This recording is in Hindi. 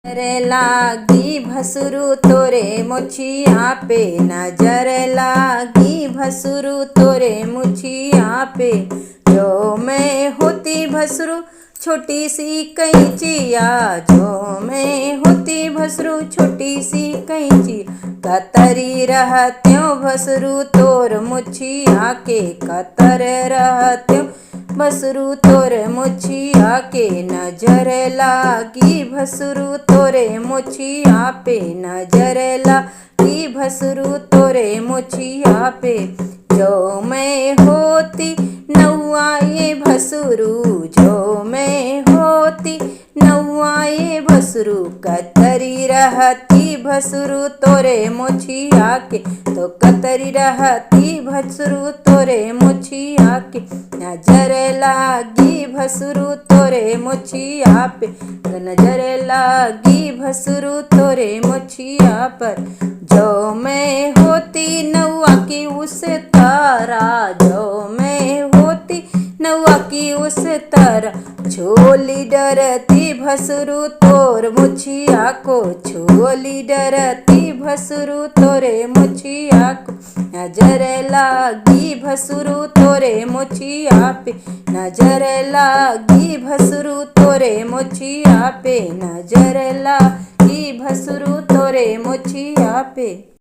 नजर लागी भसुरु तोरे मुछिया पे, नजर लागी भसुरु तोरे मुछिया पे। जो मैं होती भसुरु छोटी सी कैंचिया, जो मैं होती भसुरु छोटी सी कैंची। कतरी रहत्यों भसुरु तोर मुछिया के, कतर रहत्यों भसुरु तोरे मुछिया के। नजर लागी भसुरु तोरे मुछिया पे, नजर लागी भसुरु तोरे मुछिया पे। जो मैं होती नौआ ये भसुरु, जो मैं होती नौआ ये भसुरु। कतरी रहती भसुरु तोरे मुछिया के, तो कतरी रहती भसुरु तोरे मुछिया के। नजर लागी भसुरु तोरे मुछिया पे, नजर लागी भसुरु तोरे मुछिया पर। जो मैं होती नौआ की उस तारा, जो मैं होती नौआ की उस तारा। छोली डरती भसुरु तोर मुछिया को, छोली डरती भसुरु तोरे मुछिया को। नजर लागी भसुरु तोरे मुछिया पे, नजर लागी भसुरु तोरे मुछिया पे, नजर लागी भसुरु तोरे मुछिया पे।